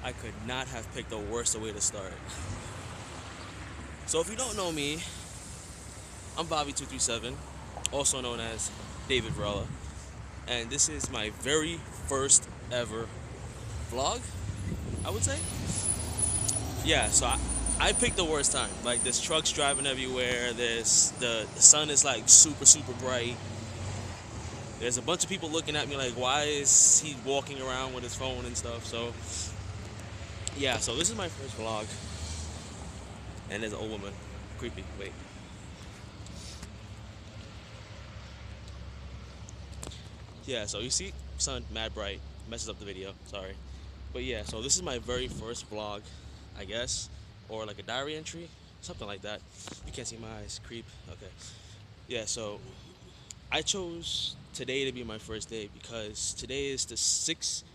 I could not have picked a worse way to start. So if you don't know me, I'm Bobby237, also known as David Varela, and this is my very first ever vlog, I would say. Yeah, so I picked the worst time. Like, there's trucks driving everywhere. The sun is like super bright. There's a bunch of people looking at me like, why is he walking around with his phone and stuff? So yeah, so this is my first vlog, and there's an old woman. Creepy. Wait. Yeah, so you see, sun mad bright, messes up the video. Sorry, but yeah, so this is my very first vlog, I guess, or like a diary entry, something like that. You can't see my eyes. Creep. Okay. Yeah, so I chose today to be my first day because today is the 6-year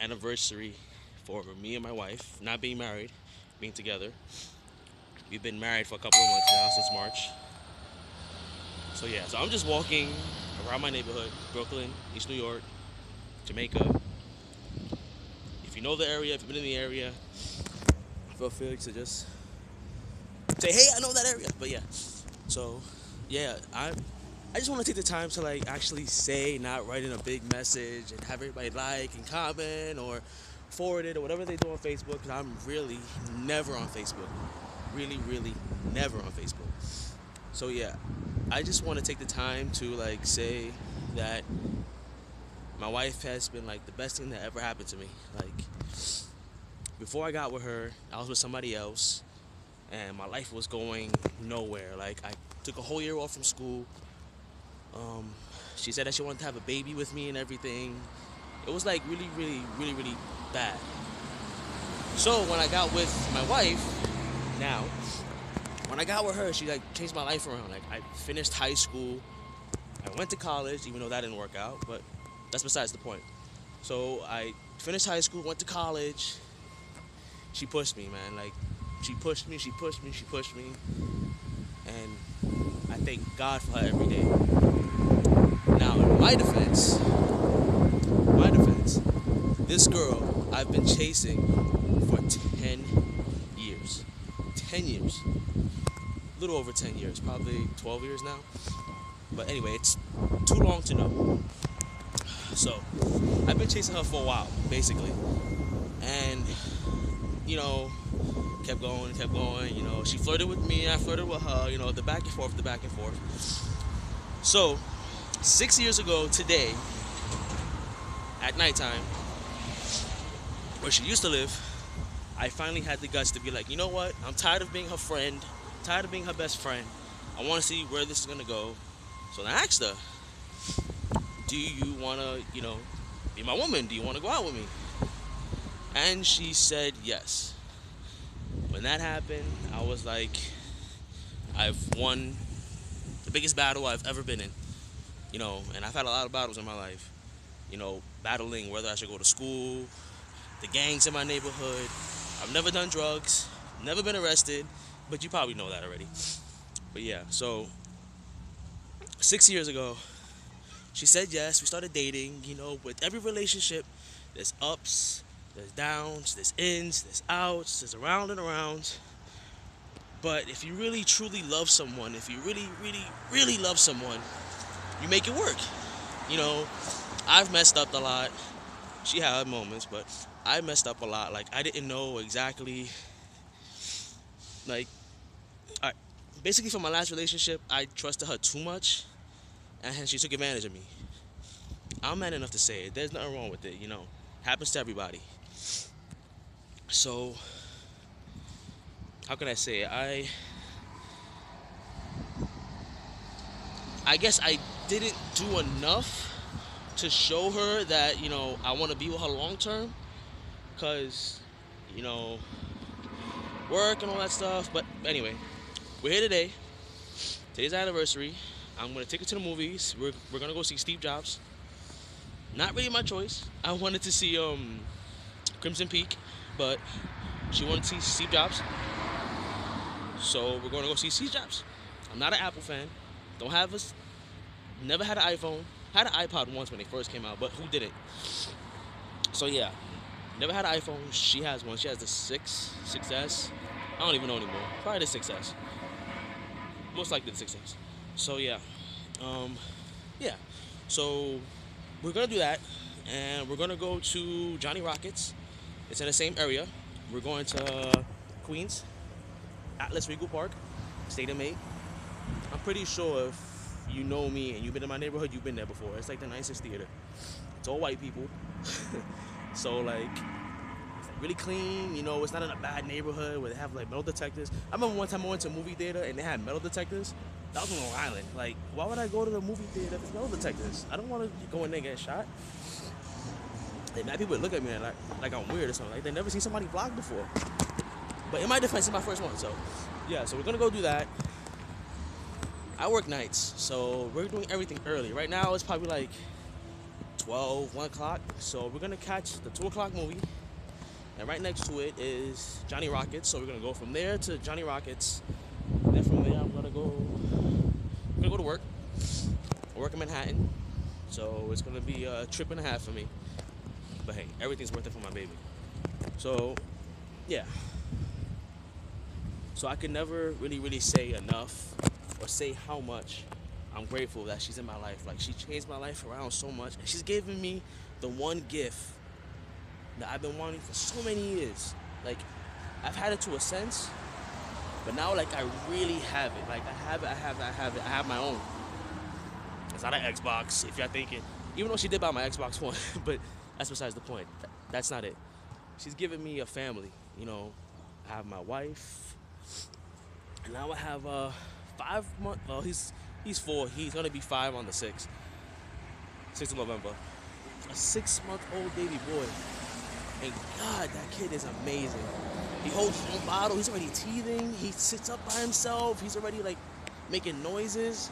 anniversary for me and my wife not being married, being together. We've been married for a couple of months now, since March. So yeah, so I'm just walking around my neighborhood, Brooklyn, East New York, Jamaica. If you know the area, if you've been in the area, feel free to just say, hey, I know that area. But yeah, so yeah, I just want to take the time to like actually say, not write in a big message and have everybody like and comment or forward it or whatever they do on Facebook, because I'm really never on Facebook. Really never on Facebook. So yeah, I just want to take the time to like say that my wife has been like the best thing that ever happened to me. Like, before I got with her, I was with somebody else and my life was going nowhere. Like, I took a whole year off from school. She said that she wanted to have a baby with me and everything. It was like really bad. So when I got with my wife now, when I got with her, she like changed my life around. Like, I finished high school, I went to college, even though that didn't work out, but that's besides the point. So I finished high school, went to college. She pushed me, man. Like, she pushed me, and I thank God for her every day. Now, in my defense, this girl I've been chasing for 10 years. 10 years. A little over 10 years, probably 12 years now. But anyway, it's too long to know. So, I've been chasing her for a while, basically. And, you know, kept going, you know. She flirted with me, I flirted with her, you know, the back and forth. So, 6 years ago today, at nighttime, where she used to live, I finally had the guts to be like, you know what? I'm tired of being her friend, tired of being her best friend. I want to see where this is going to go. So I asked her, do you want to, you know, be my woman? Do you want to go out with me? And she said yes. When that happened, I was like, I've won the biggest battle I've ever been in. You know, and I've had a lot of battles in my life. You know, battling whether I should go to school, the gangs in my neighborhood. I've never done drugs, never been arrested, but you probably know that already. But yeah, so 6 years ago, she said yes. We started dating. You know, with every relationship, there's ups, there's downs, there's ins, there's outs, there's around and around. But if you really truly love someone, if you really love someone, you make it work. You know, I've messed up a lot. She had moments, but I messed up a lot. Like, I didn't know exactly, like, I, basically for my last relationship, I trusted her too much, and she took advantage of me. I'm man enough to say it. There's nothing wrong with it, you know. Happens to everybody. So, how can I say it? I guess I didn't do enough to show her that, you know, I want to be with her long term. Because, you know, work and all that stuff. But anyway, we're here today. Today's our anniversary. I'm going to take her to the movies. We're going to go see Steve Jobs. Not really my choice. I wanted to see Crimson Peak, but she wanted to see Steve Jobs. So we're going to go see Steve Jobs. I'm not an Apple fan. Don't have us. Never had an iPhone. Had an iPod once when they first came out, but who didn't? So yeah. Never had an iPhone. She has one. She has the 6S. I don't even know anymore. Probably the 6S. Most likely the 6S. So yeah, um, yeah. So we're gonna do that, and we're gonna go to Johnny Rockets. It's in the same area. We're going to Queens, Atlas Regal Park, Stadium 8. I'm pretty sure if you know me and you've been in my neighborhood, you've been there before. It's like the nicest theater. It's all white people. So like it's like really clean, it's not in a bad neighborhood where they have like metal detectors. I remember one time I went to a movie theater and they had metal detectors. That was on Long Island. Like, why would I go to the movie theater if it's metal detectors? I don't want to go in there and get shot. Like, mad people would look at me and like I'm weird or something. Like they never seen somebody vlog before. But in my defense, it's my first one. So yeah, so we're gonna go do that. I work nights, so we're doing everything early. Right now it's probably like 12, 1 o'clock. So we're gonna catch the 2 o'clock movie. And right next to it is Johnny Rockets. So we're gonna go from there to Johnny Rockets. And then from there I'm gonna go to work. I work in Manhattan. So it's gonna be a trip and a half for me. But hey, everything's worth it for my baby. So yeah. So I could never really say enough or say how much I'm grateful that she's in my life. Like, she changed my life around so much. And she's given me the one gift that I've been wanting for so many years. Like, I've had it to a sense, but now, like, I really have it. Like, I have it. I have my own. It's not an Xbox, if you're thinking. Even though she did buy my Xbox One, but that's besides the point. That's not it. She's given me a family. I have my wife. And now I have 5 months. Well, he's 4. He's gonna be 5 on the 6th of November. A 6-month-old baby boy. And God, that kid is amazing. He holds his own bottle. He's already teething. He sits up by himself. He's already like making noises.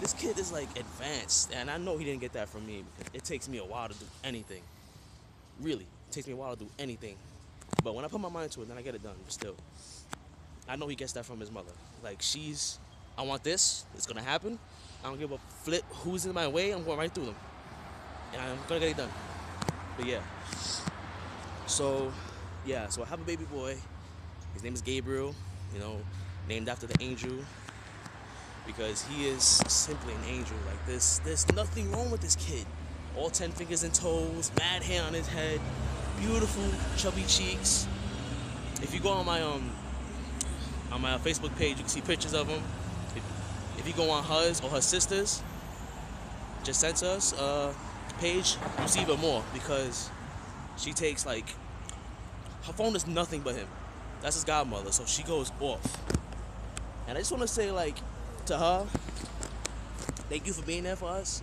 This kid is like advanced, and I know he didn't get that from me because it takes me a while to do anything. Really, it takes me a while to do anything. But when I put my mind to it, then I get it done. But still, I know he gets that from his mother. Like, I want this. It's gonna happen. I don't give a flip who's in my way. I'm going right through them, and I'm gonna get it done. But yeah. So I have a baby boy. His name is Gabriel. Named after the angel, because he is simply an angel. Like, there's nothing wrong with this kid. All 10 fingers and toes, mad hair on his head, beautiful chubby cheeks. If you go on my Facebook page, you can see pictures of him. If you go on hers or her sister's, just sent us page, you'll see even more, because she takes, like, her phone is nothing but him. That's his godmother, so she goes off. And I just want to say, like, to her, thank you for being there for us.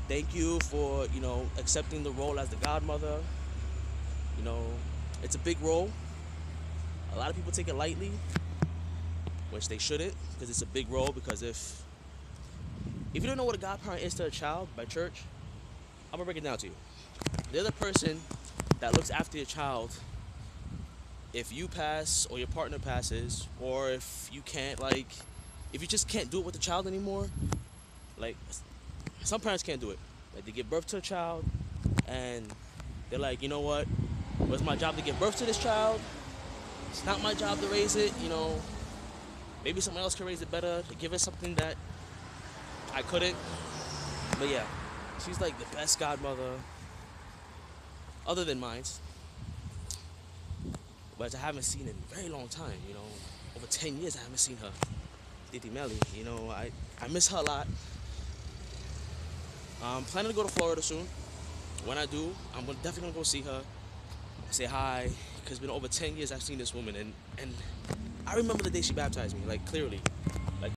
Thank you for, accepting the role as the godmother. It's a big role. A lot of people take it lightly, which they shouldn't, because it's a big role. Because if you don't know what a godparent is to a child by church, I'm gonna break it down to you. They're the person that looks after your child if you pass or your partner passes, or if you can't, like, if you just can't do it with the child anymore. Like, some parents can't do it. Like, they give birth to a child and they're like, you know what? Well, it's my job to give birth to this child. It's not my job to raise it. Maybe someone else can raise it better, to give it something that I couldn't. But yeah, she's like the best godmother other than mine, but I haven't seen in a very long time. Over 10 years I haven't seen her. Titi Melly, I miss her a lot. I'm planning to go to Florida soon. When I do, I'm definitely gonna go see her, say hi, because it's been over 10 years I've seen this woman, and I remember the day she baptized me, like, clearly.